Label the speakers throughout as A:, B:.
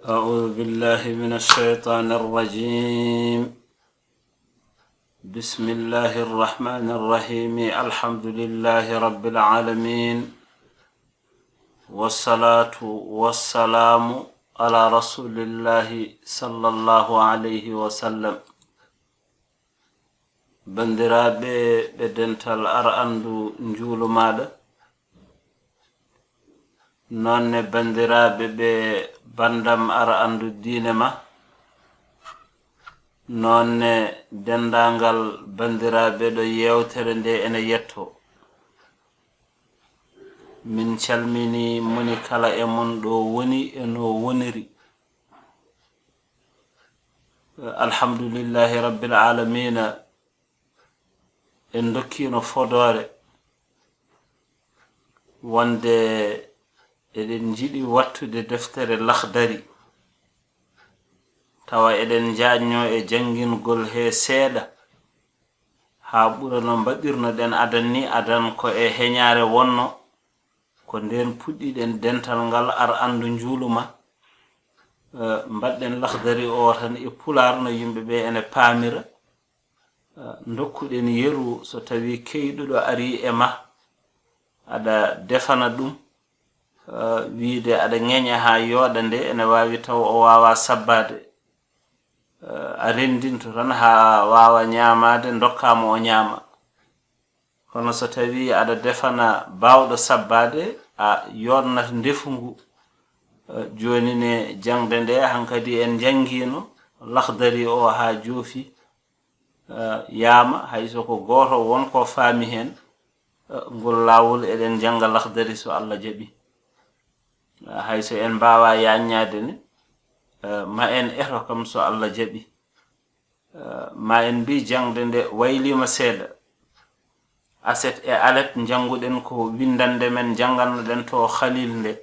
A: أعوذ بالله من الشيطان الرجيم. بسم الله الرحمن الرحيم. الحمد لله رب العالمين، والصلاة والسلام على رسول الله صلى الله عليه وسلم. بندرابي بدنتال أرأندو نجول ماذا نون بندرابي بندم أرأندو دين ما non dendangal bandiraɓe ɗo yewtere nde ene yetto. Min calmini moni kala e mon ɗo woni e no woniri. Alhamdulillahi rabbil alamina, en dokkino fodore wonde eɗen jiɗi wattude deftere Lakhdari, tawa eɗen jañño e jangingol he seeɗa ha ɓura no mbaɗirno ɗen adan ni adan ko e heñare wonno ko nden puɗɗiɗen dental ngal ar andu njuluma. Mbaɗɗen Lakhdari o tan e pular no yimɓeɓe ene paamira. Dokkuɗen yeru so tawi keyɗuɗo ari e ma aɗa defana ɗum, wiide aɗa ŋeña ha yooɗa nde ene wawi taw o wawa sabbade. A rendinto tan ha wawa ñamade dokkama o ñama. Kono so tawi aɗa defana bawɗo sabbade, a yonnata ndefu ngu. Joni ne jangde nde hankadi en jangino Lakhdari o ha joofi yama hayso ko goto wonko faami hen, ngol lawol eɗen janga Lakhdari so Allah jaɓi. Hayso en mbawa yaññade ne, ma en eto kam so Allah jaɓi. Ma en mbi jangde nde waylima seeɗa. Aset e alet janguɗen ko windande men janganno ɗen to Khalil nde.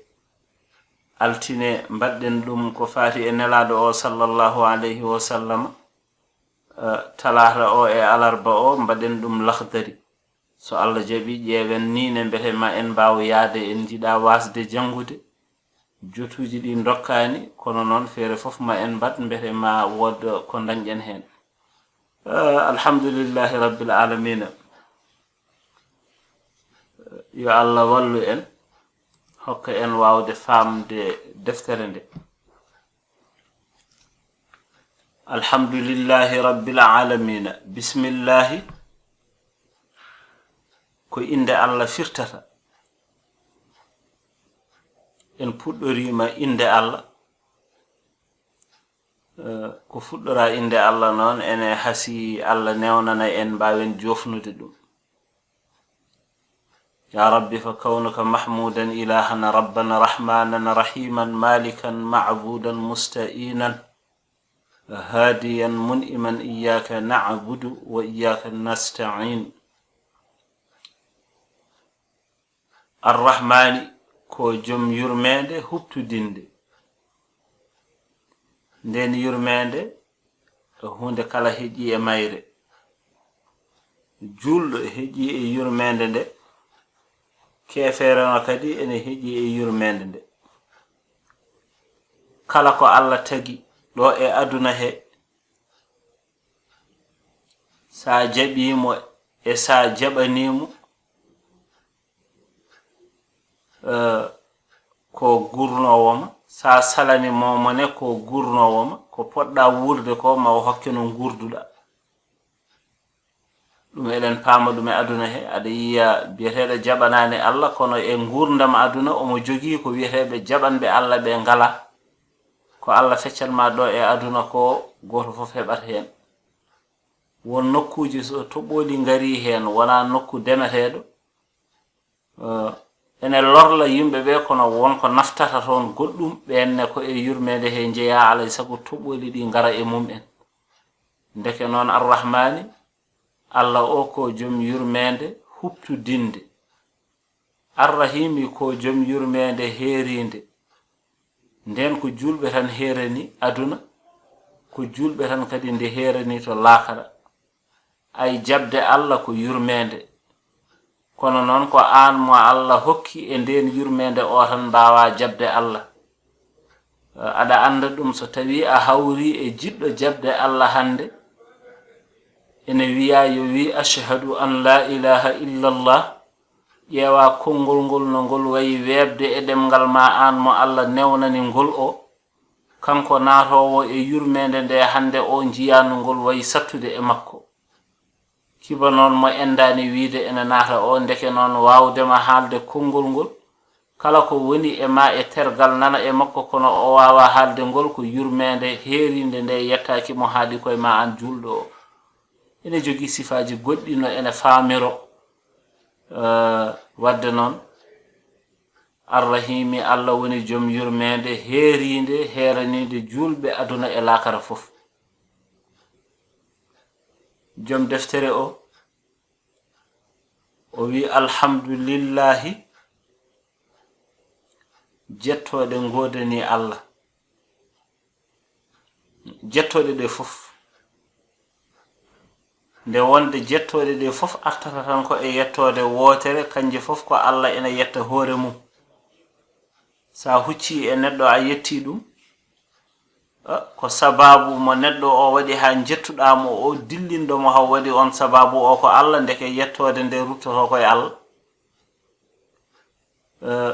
A: Altine mbaɗɗen ɗum ko fati e nelaɗo o sallallahu alayhi wa sallam. Talata o e alarba o mbaɗen ɗum Lakhdari. So Allah jaɓi ƴeewen ni ne mbete ma en mbaw yaade en jiɗa wasde jangude. Jotuji ɗi dokkani, kono noon feere fof ma en mbaɗ mbete ma wod ko dañƴen hen. Alhamdulillahi rabbil alamina. Yo Allah wallu en, hokka en wawde famde deftere nde. Alhamdulillahi rabbil alamina. Bismillahi ko inde Allah firtata. En puɗɗorima inde Allah. Ko fuɗɗora inde Allah noon ene hasi Allah newnana en mbawen jofnude ɗum. Ya rabbi fa kaunuka mahmudan ilahan rabban rahmanan rahiman malikan ma'budan musta'inan hadiyan mun'iman iyyaka na'budu wa iyyaka nasta'in. Ar-Rahmani ko jom yurmede huptudinde. Nden yurmede hunde kala heƴi e mayre. Julɗo heƴi e yurmede nde, keferema kadi ene heƴi e yurmede nde. Kala ko Allah tagi ɗo e aduna he, sa jaɓimo e sa jaɓanimo, ko gurnowoma. Sa salani momone ko gurnowoma. Ko poɗɗa wurde ko ma hokke no gurduɗa. Ɗum eɗen paama ɗum e aduna he. Aɗa yiya biyeteɗo jaɓanani Allah, kono e gurdam aduna omo jogii ko wiyeteɓe jaɓanɓe Allah ɓe ngala. Ko Allah feccanma ɗo e aduna ko goto fof heɓat hen. Won nokkuji so toɓoli ngari hen wona nokku demeteɗo, ene lorla yimɓe ɓe, kono wonko naftata toon goɗɗum ɓenne ko e yurmede he jeeya alay sago toɓoli ɗi ngara e mum'en. Ndeke noon Ar-Rahmani, Allah o ko joom yurmede huptudinde. Ar-Rahimi ko joom yurmede heerinde. Nden ko julɓe tan heerani aduna, ko julɓe tan kadi nde heerani to laakara. Ay jabde Allah ko yurmede. Kono noon ko an mo Allah hokki e nden yurmede o tan mbawa jabde Allah. ada anda dum so tawi a hawri e jiddo jabde Allah hande ene wiya yo wi ashhadu an la ilaha illa Allah yewa kongol ngol no ngol wayi webde e demgal ma an mo Allah newnani ngol o kanko naatowo e yurmende nde hande o jiyanu ngol wayi sattude e makko kiba non mo endani wiide ene naata o ndeke non wawdema haalde kongol ngol kala ko woni e ma e tergal nana e makko kono o wawa haalde ngol ko yurmende heerinde nde yettaki mo haadi koye ma an julɗo o ene jogi sifaji goɗɗi no ene faamiro wadde non arrahimi Allah woni joom yurmende heerinde heeranide julɓe aduna e laakara fof joom deftere o wi alhamdulillahi jettode godani Allah jettode de fof nde wonde jettode de fof artata tan ko e yettode wotere kanje fof ko Allah ena yetta hoore mum sa hucci e neddo a yetti dum ko sababu mo neddo o wadi ha jettudamo o dillindo mo ha wadi on sababu o ko Allah ndeke yettode nde ruttoto ko e Allah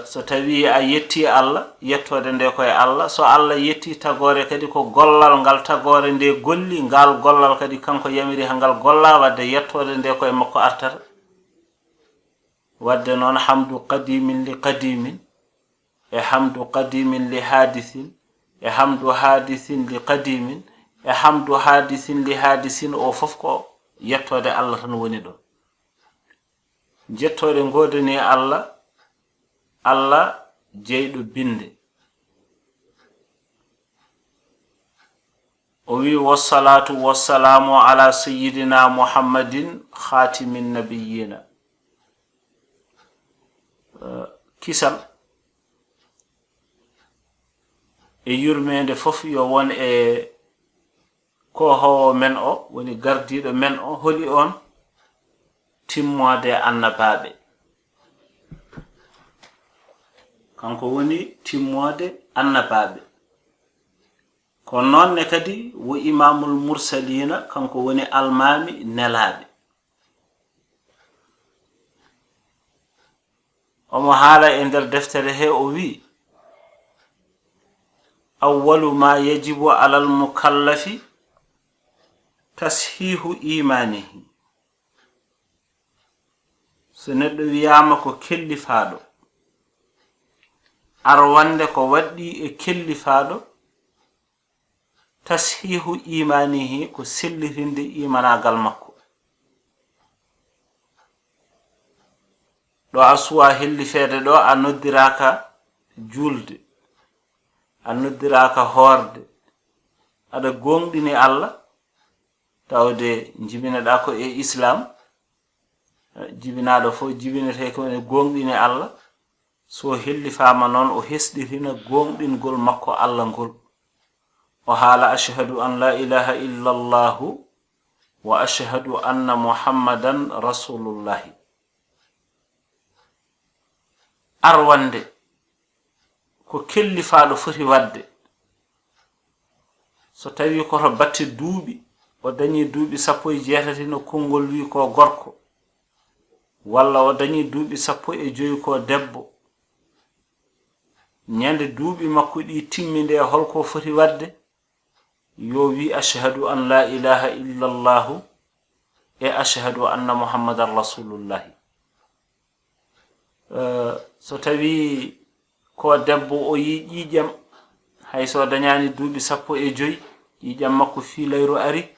A: so tawi a yetti Allah yettode nde ko e Allah so Allah yetti tagore kadi ko gollal ngal tagore nde golli ngal gollal kadi kanko yamiri hangal golla wadde yettode nde ko e makko artata wadde non hamdu qadimin li qadimin e hamdu qadimin li hadithin e hamdu hadithin li qadimin e hamdu hadithin li hadisin o fof ko yettode Allah tan woni do jettode godani Allah jeydo binde o wi wassalatu wassalamu ala sayyidina Muhammadin khatimin nabiyina kisal e yurmende fof yo won e ko ho men o woni gardido men o holi on timmode annababe kanko woni timmode annababe ko nonne kadi wo imamul mursalina kanko woni almami nelabe omo haala e nder deftere he o wi awwalu ma yajibu ala al mukallafi tashihu imanihi so neddo wiyama ko kellifaado arwande ko waddi e kellifaado tashihu imanihi ko sellirinde imanagal makko do aswa hellifede do a noddiraka julde a noddiraka horde ada gongdini Allah tawde jibinada ko e islam jibinado fo jibinete ko ne gongdini Allah so hellifama non o hesdirina gongdingol makko Allah ngol o hala ashhadu an la ilaha illa Allah wa ashhadu anna Muhammadan rasulullah arwande ko kellifaado foti wadde so tawi ko to batte duubi o dañi duubi 17 no kongol wi ko gorko walla o dañi duubi 15 ko debbo nyande duubi makko di timminde holko foti wadde yo wi ashhadu an la ilaha illa Allah e ashhadu anna Muhammadar rasulullah so tawi ko debbo o yi ƴiƴam hay so dañani duubi 15 ƴiƴam makko fi layro ari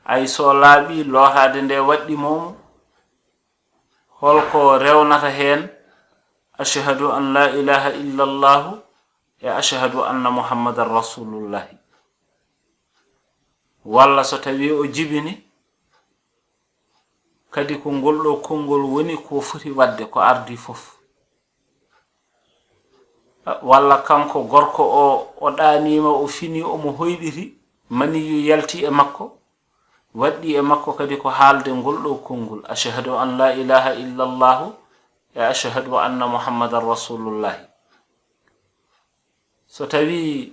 A: ay so laabi lotaade nde waddi mom holko rewnata hen ashhadu an la ilaha illa Allah e ashhadu anna Muhammadar rasulullah walla so tawi o jibini kadi ko goldo kongol woni ko foti wadde ko ardi fof walla kanko gorko o daanima o fini o mo hoydiri mani yu yalti e makko waddi e makko kadi ko haalde goldo kongol ashhadu an la ilaha illa Allah e ashhadu anna Muhammadar rasulullah so tawi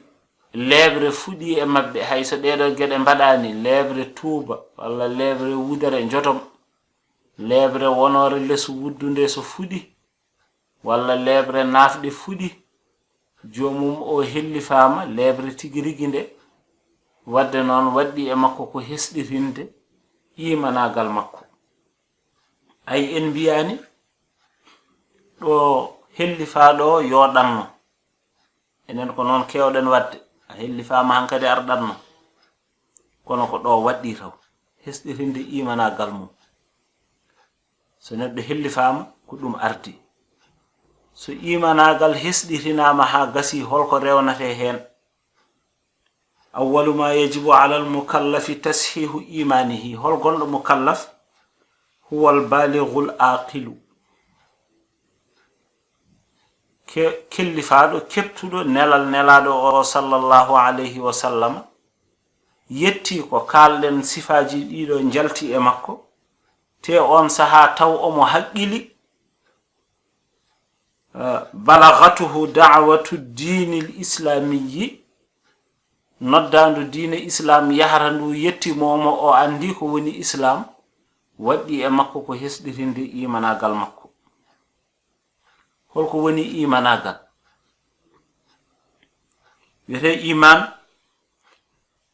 A: lebre fudi e mabbe hayso dedo gede mbadani lebre tuuba walla lebre wudere jotom lebre wonore lesu wuddunde so fudi walla lebre nafde fudi jomum o hellifama lebre tigiriginde wadde non waddi e makko ko hesdirinde imanagal makko ay en biyani do hellifaado yo danno enen ko non kewden wadde hellifama hankade ardanno kono ko do waddi taw hesdirinde imanagal mum so neddo hellifama ko dum ardi so imanagal hesditinama ha gasi holko rewnate hen awwalu ma yajibu ala al mukallafi tashihu imanihi hol gondo mukallaf huwa al balighul aqilu kellifaado keptudo nelal nelado o sallallahu alayhi wa sallam yetti ko kalden sifaji dido jalti e makko te on saha taw omo haqqili balaghatuhu da'watu dinil islamiyyi noddandu diine islam yaharandu yetti momo o andi ko woni islam waddi e makko ko hesdirinde imanagal makko holko woni imanagal wete iman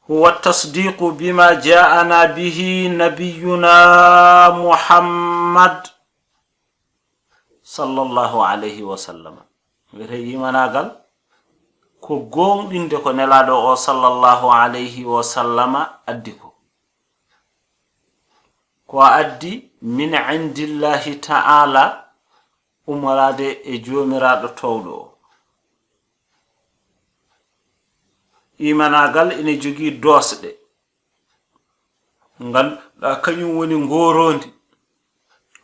A: huwa tasdiqu bima ja'ana bihi nabiyuna muhammad sallallahu alayhi wa sallam wete imanagal ko gongdinde ko nelado o sallallahu alayhi wa sallama addi ko addi min indillahi ta'ala umrade e jomiraado towdo imanagal ene jogi dosde ngal kanyum woni ngorondi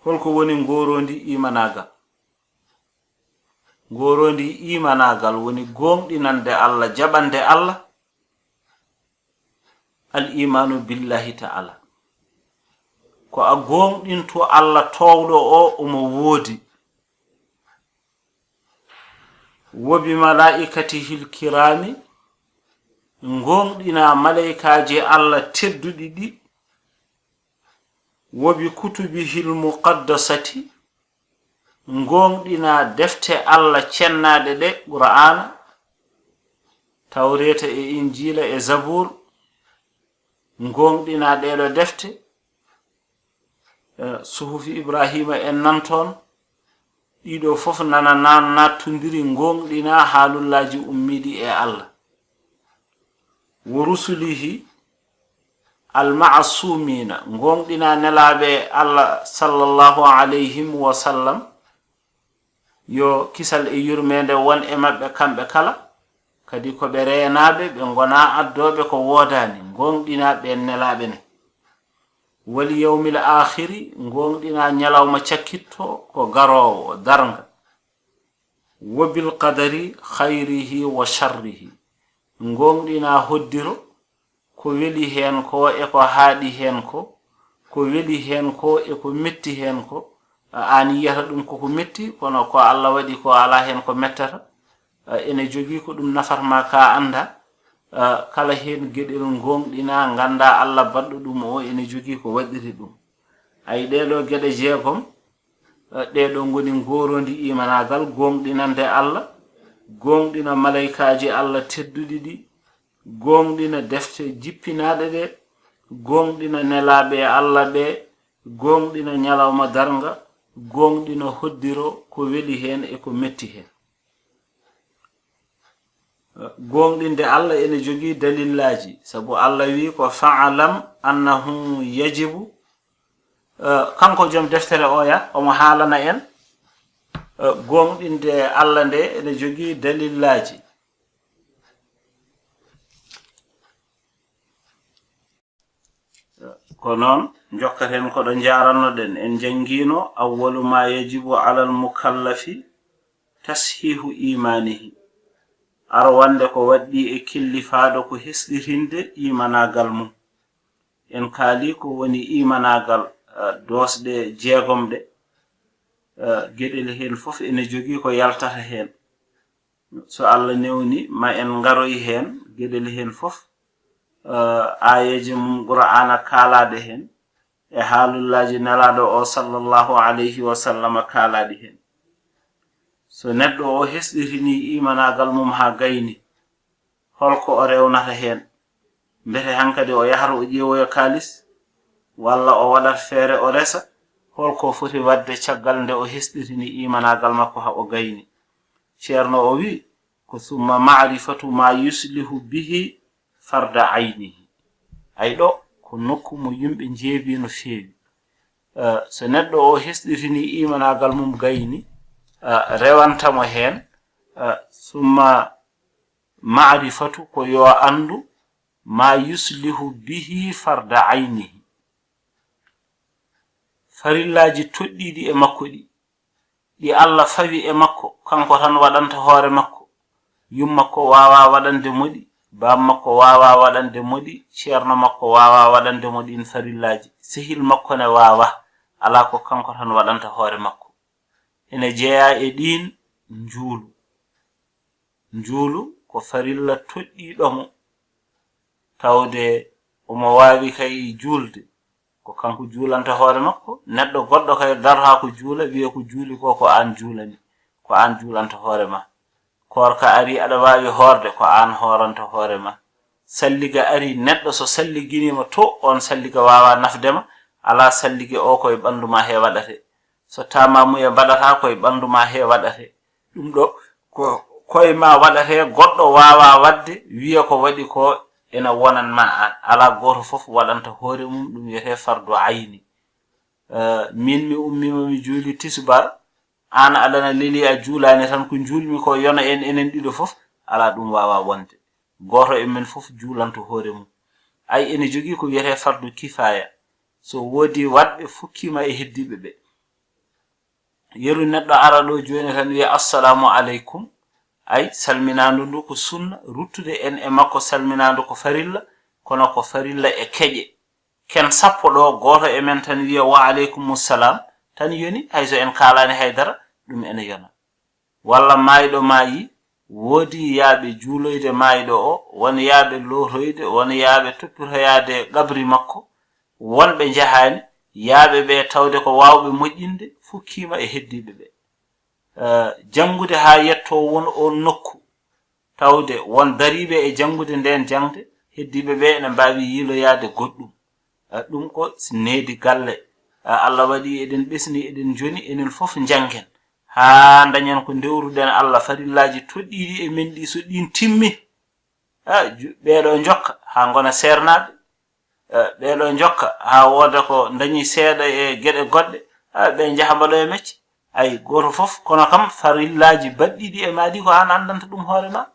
A: holko woni ngorondi imanagal ngorondi imanagal woni gomdinande Allah jabande Allah al imanu billahi ta'ala ko a gomdinto Allah towdo o umo wodi wa bi malaikatihi al-kirami gomdina malaikaje Allah teddudi di wa bi kutubihi al-muqaddasati gomdina defte Allah cennade de Qur'ana Tawreta e Injila e Zabur gomdina de defte suhufi Ibrahima en nanton dido fof nana natundiri gomdina halullaji ummidi e Allah wa rusulihi al-ma'sumina gomdina nelabe Allah sallallahu alayhi wa sallam yo kisal e yurmende won e mabbe kambe kala kadi ko be reenabe be ngona addobe ko wodani gomdina be nelabe ne wal yawmil akhir gomdina nyalawma ciakkitto ko garowo darnga wabil qadari khayrihi wa sharrihi gomdina hoddiro ko weli hen ko e ko haadi hen ko weli hen ko e ko metti hen ko ani yata dum ko metti kono ko Allah wadi ko ala hen ko mettata ene jogi ko dum nafarma ka anda kala hen gedel gomdina ganda Allah baddo dum o ene jogi ko wadiri dum ay dedo gede jeegom dedo ngoni ngorondi imanagal gomdinande Allah gomdina malaikaaji Allah teddudi di gomdina defte jippinaade de gomdina nelabe Allah be gomdina nyalawma darnga gomdina hoddiro ko weli hen e ko metti hen gomdinde Allah ene jogi dalillaji sabu Allah wi ko fa'alam annahu yajibu kanko jom deftere oya omo haalana en gomdinde Allah nde ene jogi dalillaji konon jokkaten ko do jaranno den en jangino awwalu ma yajibu ala al mukallafi tashihu imanihi arwande ko waddi e killifaado ko hesdirinde imanagal mum en kaali ko woni imanagal dosde jeegomde gedel hen fof ene jogi ko yaltata hen so Allah newni ma en ngaroy hen gedel hen fof ayaji mum qur'ana kalade hen e haalullaji nelaɗo o sallallahu alayhi wa sallam kaladi hen. So neɗɗo o hesɗitini imanagal mum ha gayni holko o rewnata hen, mbete hankadi o yahata o ƴeewoya kalis walla o waɗat feere o resa, holko foti wadde caggal nde o hesɗitini imanagal makko ha o gayni. Ceerno o wi ko summa ma'rifatu ma yuslihu bihi farda aynihi. ay ɗo ko nokku mo yimɓe jeebi no feewi. So neɗɗo o hesɗitini imanagal mum gayni rewantamo hen summa ma'rifatu ko yo andu ma yuslihu bihi farda aynihi, farillaji toɗɗiɗi e makko ɗi Allah fawi e makko kanko tan waɗanta hoore makko. Yummakko wawa waɗande moɗi, bam makko wawa waɗande moɗi, ceerno makko wawa waɗande moɗi in farillaji. Sehil makko ne wawa, ala ko kanko tan waɗanta hoore makko. Ene jeeya e ɗin njuulu ko farilla toɗɗiɗomo tawde omo wawi kay juulde ko kanko juulanta hoore makko. Neɗɗo goɗɗo kay darha ko juula wiya ko juuli ko an juulani, ko an juulanta hoore ma. Korka ari aɗa wawi horde ko an horanta hoore ma. Salliga ari neɗɗo so salliginima to on salliga wawa nafdema, ala sallige o koye ɓandu ma he waɗate. So tamamu e mbaɗata koye ɓandu ma he waɗate. ɗum ɗo ko koye ma waɗate, goɗɗo wawa wadde wiya ko waɗi ko ena wonan ma an. Ala goto fof waɗanta hoore mum ɗum wiyete fardu ayni. Min mi ummima mi juuli tisubar, an aɗana leli a juulani tan, ko juulmi ko yona en enen ɗiɗo fof, ala ɗum wawa wonde. Goto e men fof juulanto hoore mum. Ay ene jogui ko wiyete fardu kifaya. So wodi wadɓe fukkima e heddiɓe ɓe. Yeru neɗɗo ara ɗo joni tan wiya assalamu aleykum, ay salminandu ndu ko sunna, ruttude en e makko salminandu ko farilla, kono ko farilla e keƴe. Ken sappo ɗo goto e men tan wiya wa aleykumussalam tan yoni, hayso en kalani haydara ɗum ene yona. Walla mayɗo maayi, woodi yaaɓe juuloyde mayɗo o, won yaaɓe lotoyde, won yaaɓe toppitoyade qabri makko, wonɓe jahani, yaaɓe ɓe tawde ko wawɓe moƴƴinde fukkima e heddiɓe ɓe. Jangude ha yetto won on nokku tawde won dariɓe e jangude nden jangde, heddiɓe ɓe ene mbawi yiloyade goɗɗum. Ɗum ko needi galle Allah waɗi eɗen ɓesni eɗen joni enen fof jangen ha dañen ko ndewruɗen Allah farillaji toɗɗiɗi e men ɗi. So ɗin timmi ɓeɗo jokka ha gona sernaɓe, ɓeɗo jokka ha woda ko dañi seeɗa e gueɗe goɗɗe, ɓe jaha mbaɗo e mecce. Ay goto fof kono kam farillaji baɗɗiɗi e maɗi ko an andanta ɗum hoore ma.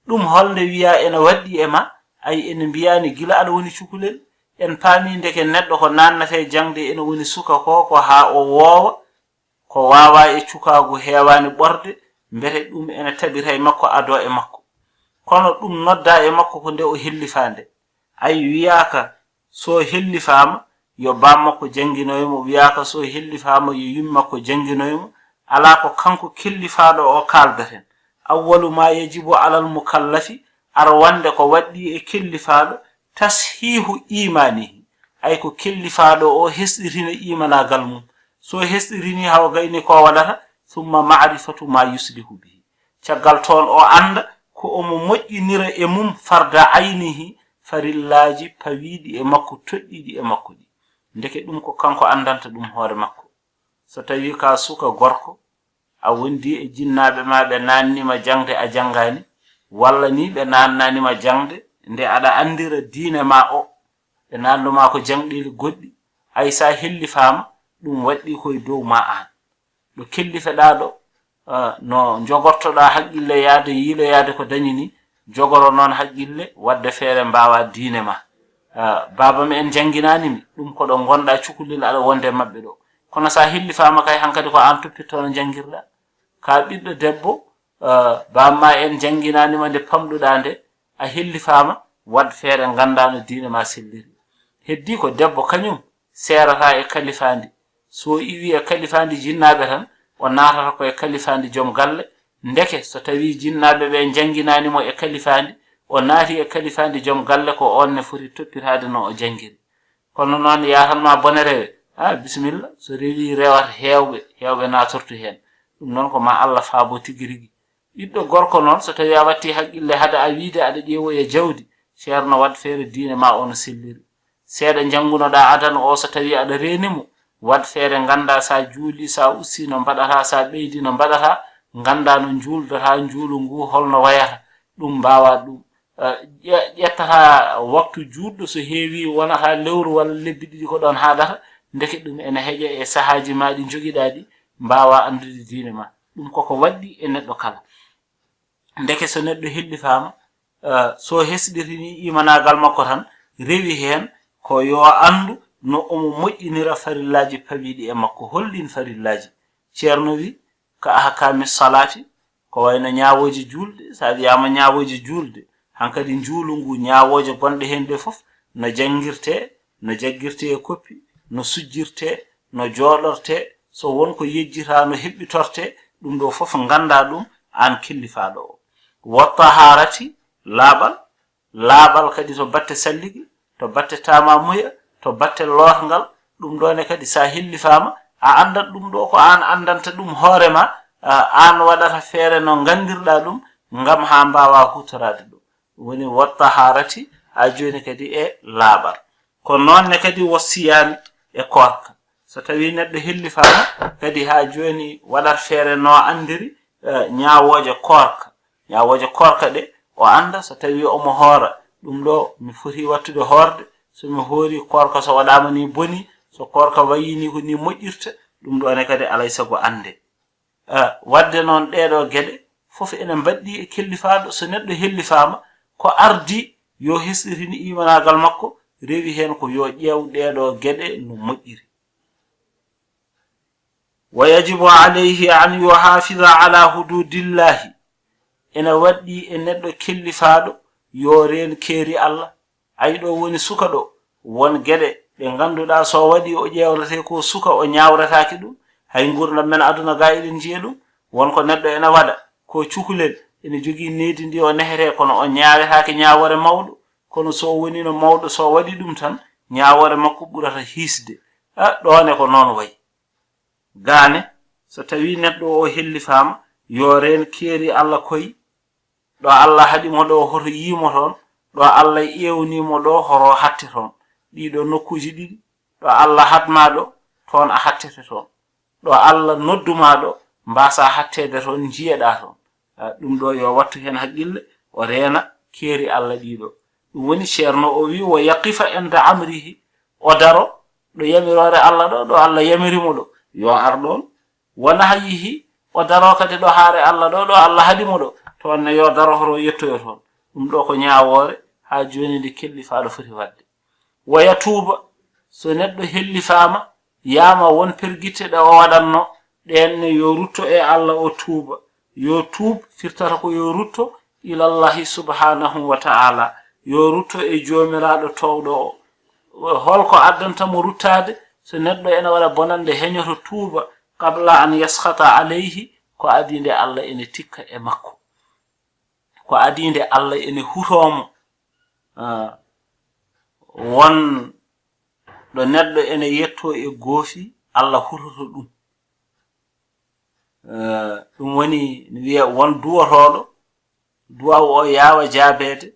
A: Ɗum holde wiya ene waɗɗi e ma, ay ene mbiyani gila aɗa woni cukalel. En paami ndeke neɗɗo ko nannate jangde ene woni suka ko ha o woowa, ko wawa e cukagu heewani ɓorde, mbete ɗum ene taɓita e makko ado e makko. Kono ɗum nodda e makko ko nde o hellifande. Ay wiyaka so hellifama yo bam makko janginoymo, wiyaka so hellifama yo yummi makko janginoymo. Ala ko kanko kellifaɗo o kaldaten. Awwalu ma yajibu alal mukallafi, ar wande ko waɗɗi e kellifaɗo tashihu imanihi, ay ko kellifaɗo o hesɗitina imanagal mum. So hesɗirini hawa gayni ko waɗata, summa ma'rifatu ma yuslihu bihi, caggal toon o anda ko omo moƴƴinira e mum farda aynihi, farillaji pawiɗi e makko toɗɗiɗi e makko ɗi. Ndeke ɗum ko kanko andanta ɗum hoore makko. So tawi ka suka gorko, a wondi e jinnaɓe ma ɓe nannima jangde a jangani, walla ni ɓe nannanima jangde nde aɗa andira diine ma o, ɓe nannuma ko jangɗeli goɗɗi, ay sa hellifama ɗum waɗɗi koye dow ma an. ɗo kellifeɗa ɗo no jogortoɗa haqqille yaade yiiloyade ko dañi ni, jogoro noon haqqille wadde feere mbawa diine ma. Babam en janginanimi ɗum ko ɗo gonɗa cukalel aɗa wonde mabɓe ɗo. Kono sa hellifama kay hankadi ko an toppittono jangirɗa. Ka ɓiɗɗo debbo, bamma en janginanima nde pamɗuɗa nde, a hellifama wad feere ganda no diine ma selliri. Heddi ko debbo kañum serata e kalifandi. So iwi e kalifandi jinnaɓe tan, o natata ko e kalifandi joom galle, ndeke so tawi jinnaɓe ɓe janginanimo e kalifandi o naati e kalifandi joom galle ko on ne foti toppitade no o jangiri kono noon yatanma bone rewe bisimilla so rewi rewata hewɓe natortu hen ɗum noon ko ma Allah faabo tigirigi ɓiɗɗo gorko noon so tawi a watti haqqille hada a wiide aɗa ƴeewoya jawdi ceerno wad feere diine ma ono selliri seeɗa jangunoɗa adan o so tawi aɗa renimo wad feere ganda sa juuli sa ussi no mbaɗata sa ɓeydi no mbaɗata ganda no juuldata juulu ngu holno wayata ɗum mbawa ɗum ƴettata waktu juutɗo so heewi wonata lewru walla lebbi ɗiɗi ko ɗon haadata ndeke ɗum ene heeƴa e sahaji ma ɗi jogiɗa ɗi mbawa andude diine ma ɗum koko waɗɗi e neɗɗo kala ndeke so neɗɗo hellifama so hesɗirini imanagal makko tan rewi hen ko yo andu no omo moƴƴinira farillaji pawiɗi e makko hollin farillaji ceerno wi ka ahkami salati ko wayno ñawoji julde sa wiyama ñawoji julde hankadi juulu ngu ñawoje gonɗe hen ɗe fof no jangirte no jaggirte e koppi no sujjirte no jooɗorte so wonko yejjita no heɓɓitorte ɗum ɗo fof ganda ɗum an killifaɗo o wattaharati laaɓal kadi to batte salligi to batte tamamuya to batte lotgal ɗum ɗone kadi sa hellifama a andat ɗum ɗo ko an andanta ɗum hoorema an waɗata feere no gandirɗa ɗum ngam ha mbawa hutorade ɗum woni wattaharati ha joni kadi e laaɓal ko noonne kadi wasiyami e korka so tawi neɗɗo hellifama kadi ha joni waɗat feere no andiri ñawoje korka ɗe o anda so tawi omo hoora ɗum ɗo mi foti wattude hoorde somi hoori korka so waɗama ni boni so korka wayini ko ni moƴƴirta ɗum ɗone kadi alay sago ande wadde noon ɗeɗo geɗe fof ene mbaɗɗi e kellifaɗo so neɗɗo hellifama ko ardi yo hesɗitini imanagal makko rewi hen ko yo ƴeew ɗeɗo geɗe no moƴƴiri wa yajibu alayhi an yuhafida ala hududillahi ene waɗɗi e neɗɗo kellifaɗo yo reen keeri Allah ay ɗo woni suka ɗo won geɗe ɗe ganduɗa so waɗi o ƴewrete ko suka o ñawretaki ɗum hay gurdam men aduna ga eɗen jiya ɗum wonko neɗɗo ene waɗa ko cukalel ene jogui neydi ndi o nehete kono o ñawetake ñawore mawɗo kono so woni no mawɗo so waɗi ɗum tan ñawore makko ɓurata hiisde ɗone ko noon wayi gaane so tawi neɗɗo o hellifama yo reen keeri Allah koyi ɗo Allah haɗimo ɗo hoto yimo toon ɗo Allah ƴewnimo ɗo horo hatte toon ɗiɗo nokkuji ɗiɗi ɗo Allah hatma ɗo toon a hattete toon ɗo Allah nodduma ɗo mbasa hattede toon jiyeɗa toon ɗum ɗo yo wattu hen haqqille o reena keeri Allah ɗiɗo ɗum woni ceerno o wi wo yaqifa enda amrihi o daro ɗo yamirore Allah ɗo Allah yamirimo ɗo yo ar ɗon wona hayihi o daro kadi ɗo haare Allah ɗo Allah haɗimo ɗo toon ne yo daro horo yettoyo toon ɗum ɗo ko ñawore ha joni nde kellifaɗo foti wadde waya tuuba so neɗɗo hellifama yama won pergitte ɗe o waɗanno ɗenne yo rutto e Allah o tuuba yo tuub firtata ko yo rutto ilallahi subhanahu wa ta'ala yo rutto e jomiraɗo towɗo o holko addantamo ruttade so neɗɗo ene waɗa bonande heñoto tuuba qabla an yaskhata alayhi ko adinde Allah ene tikka e makko ko adinde Allah ene hutomo won ɗo neɗɗo ene yetto e goofi Allah hutoto ɗum ɗum woni wiya won duwotoɗo duwaw o yawa jaabede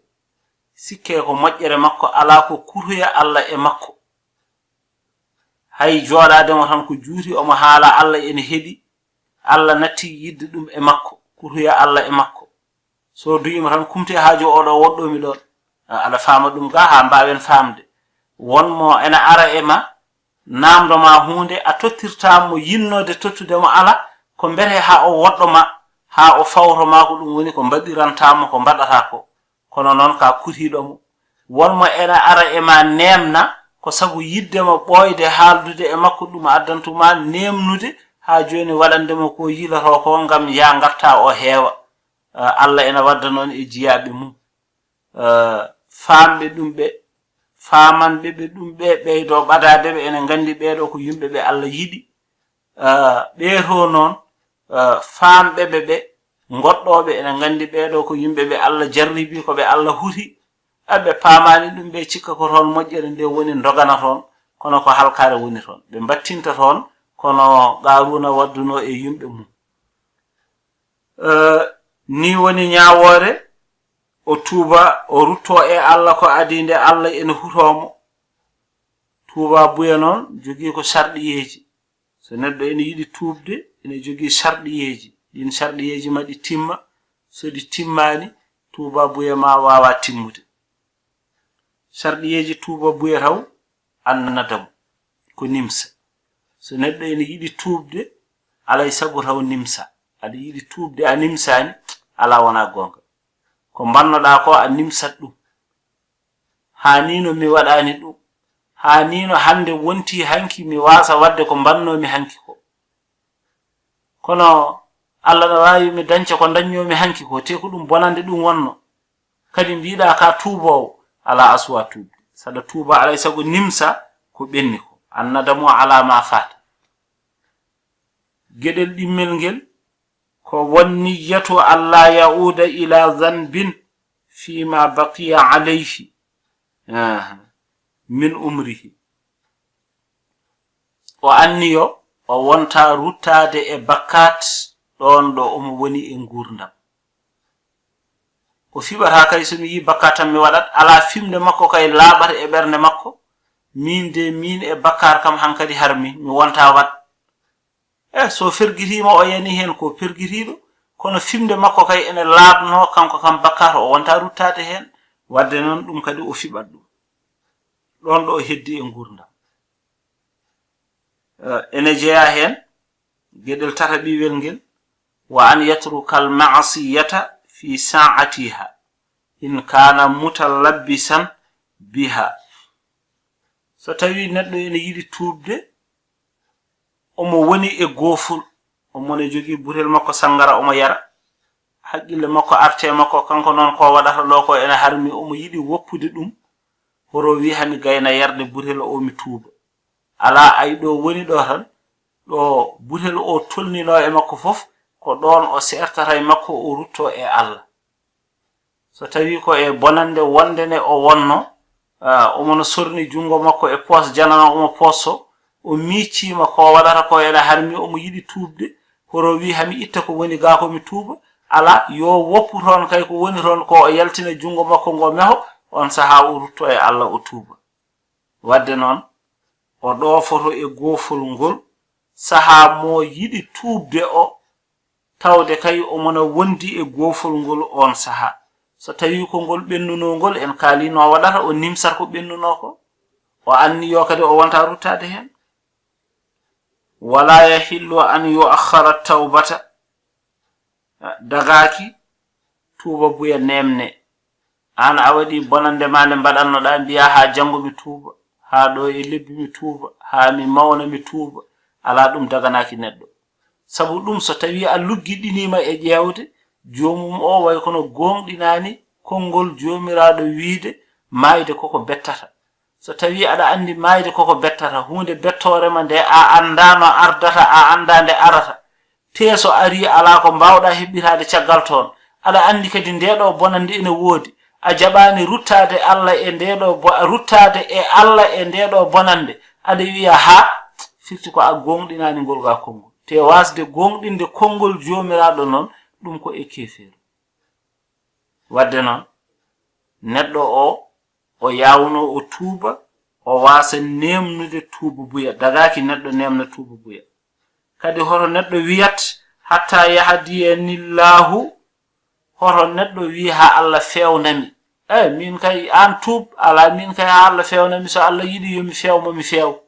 A: sikke ko moƴƴere makko ala ko kurhoya Allah e makko hay jooɗademo tan ko juuti omo haala Allah ene heɗi Allah natti yidde ɗum e makko kurhoya Allah e makko so duyima tan kumte haajo oɗo woɗɗomi ɗon aɗa faama ɗum ga ha mbawen famde wonmo ene ara e ma namdoma hunde a tottirtamo yinnode tottudemo ala ko mbete ha o woɗɗoma ha o fawtoma ko ɗum woni ko mbaɗirantamo ko mbaɗata ko kono noon ka kutiɗomo wonmo ene ara e ma nemna ko sabu yiddemo ɓoyde haaldude e makko ɗum addantuma nemnude ha joni waɗandemo ko yilato ko ngam ya garta o heewa Allah ene wadda noon e jiyaɓe mum famɓe ɗum ɓe famanɓe ɓe ɗum ɓe ɓeydo ɓadadeɓe ene gandi ɓeɗo ko yimɓe ɓe Allah yiɗi ɓeeto noon famɓe ɓe goddobe ene ngandi beedo ko yimbe be Allah jarribi ko be Allah huti abbe paamani dum be cikka ko ton mojjere nde woni ndogana ton kono ko halkare woni ton be battinta ton kono Qaruna wadduno e yimbe mum ni woni nyaawore o tuuba o rutto e Allah ko adinde Allah ene hutomo tuuba buya non jogi ko sardiyeji so neddo ene yidi tuubde ene jogi sardiyeji din sardiyeji madi timma so di timmani tuuba buya ma wawa timmude sardiyeji tuuba buya taw annadam ko nimsa so neddo ene yidi tuubde alay sago taw nimsa ada yidi tuubde a nimsani ala wana gonga ko bannoda ko a nimsat dum hanino mi wadani dum hanino hande wonti hanki mi wasa wadde ko banno mi hanki ko kono Allah na wawi mi danca ko danyo mi hanki ko te ko dum bonande dum wonno kadi biida ka tuubo ala aswa tuubde sada tuuba alay sago nimsa ko benni ko annadamu ala ma fata gedel dimmel ngel ko wonni yato alla yauda ila dhanbin fima baqiya alayhi min umrihi o anniyo o wonta ruttade e bakkat don do woni e ngurdam o fibata kay so mi yi bakkatam mi wadat ala fimde makko kay laabata e berne makko min e bakkar kam hankadi harmi mi wonta wat so fergitima o yani hen ko fergitido kono fimde makko kay ene laabno kanko kam bakkar o wonta ruttade hen wadde non dum kadi o fibat dum don do heddi e ngurdam ene jeya hen gedel tata biwel ngel wa an yatruka al ma'siyata fi sa'atiha in kana mutalabbisan biha so tawi neddo ene yidi tuubde omo woni e goful omo ne jogi burel makko sangara omo yara haqqille makko arte makko kanko non ko wadata do ko ene harmi omo yidi woppude dum horo wi hami gayna yarde burel o mi tuuba ala ay do woni do tan do burel o tolnino e makko fof ko don o sertata e makko o rutto e Allah so tawi ko e bonande wondene o wonno o mono sorni jungo makko e pos janana o mo poso o miicima ko wadata ko ene harmi o mo yidi tuubde horo wi hami itta ko woni ga ko mi tuuba ala yo woppu ton kay ko woni ton ko o yaltina jungo makko ngo meho on saha o rutto e Allah o tuuba wadde non o do foto e gofol ngol saha mo yidi tuubde o tawde kay o mona wondi e gofol ngol on saha so tawi ko ngol bennuno ngol en kalino wadata o nimsar ko bennuno ko o anni yo kadi o wonta ruttade hen wala yahillu an yu'akhkhara at-taubata dagaki tuuba buya nemne an awadi bonande male badanno da biya ha jango mi tuuba ha do e lebbi mi tuuba ha mi mawna mi tuuba ala dum daganaki neddo sabu dum so tawi a luggidinima e jewde jomum o way kono gongdinani kongol jomiraado wiide mayde koko bettata so tawi ada andi mayde koko bettata hunde bettore ma de a andano ardata a andande arata teso ari ala ko bawda hebbitaade ciagal ton ada andi kadi ndedo bonande ene wodi a jabani ruttade Allah e ndedo ruttade e Allah e ndedo bonande ada wiya ha firti ko a gongdinani ngol ga kongol te wasde gongdinde kongol jomiraado non dum ko e kefeero wadde non neddo o yawno o tuuba o wasa nemnude tuuba buya dagaki neddo nemna tuuba buya kadi horo neddo wiyat hatta yahdiyanillahu horo neddo wi ha Allah fewnami min kay an tuub ala min kay ha Allah fewnami so Allah yidi yomi fewmo mi few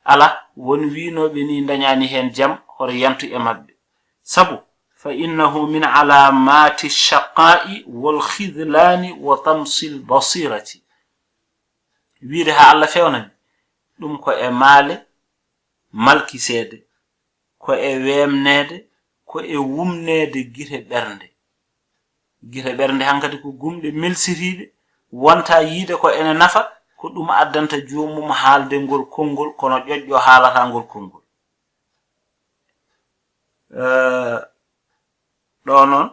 A: ala won winobe ni dañani hen jam horo yantu e mabbe sabu fa innahu min alamati ash-shaqa'i wal khidlani wa tamsil basirati wiide ha Allah fewnami dum ko e male malki sede ko e wemnede ko e wumnede gite bernde hankadi ko gumde melsiride wonta yiide ko ene nafa ko dum addanta joomum haalde ngol kongol kono jojjo haalata ngol kongol ɗo noon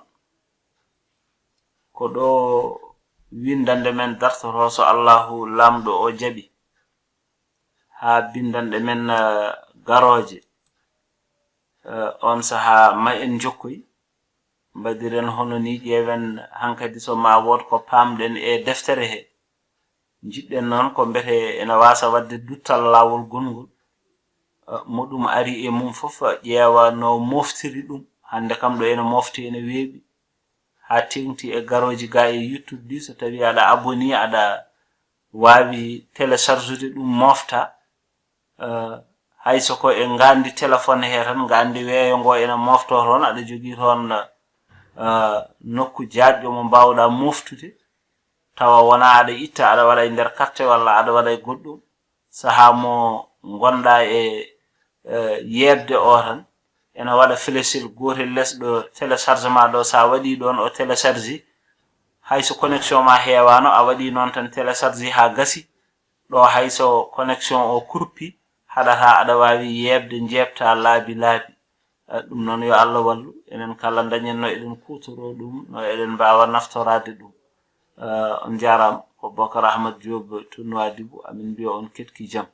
A: ko ɗo windande men dartoro so Allahu lamɗo o jaɓi ha bindande men garoje on saha ma en jokkoy mbadiren hono ni ƴeewen hankadi so ma wod ko pamɗen e deftere he jiɗɗen noon ko mbete ena wasa wadde duttal lawol gongol mo ɗum ari e mum fof ƴeewa no moftiri ɗum hande kam ɗo ene mofti ene weeɓi ha tengti e garoji ga e YouTube ɗi so tawi aɗa aboni aɗa wawi télécharge ɗum mofta hayso ko e ngandi téléphone he tan ngandi weeyo ngo ene mofto toon aɗa jogui toon nokku jaajƴo mo mbawɗa moftude tawa wona aɗa itta aɗa waɗa e nder carte walla aɗa waɗa e goɗɗum saha mo gonda e yebde o tan ene waɗa flèchel gotel less ɗo téléchargement ɗo sa waɗi ɗon o télécharge hayso connexion ma heewano a waɗi noon tan télécharge ha gasi ɗo hayso connexion o kurpi haɗata aɗa wawi yebde jebta laabi ɗum noon yo Allah wallu enen kala dañen no eɗen kutoro ɗum no eɗen mbawa naftorade ɗum on jaram ko Bocar Ahmad Diop Tunwadibu amin mbiya on ketki jam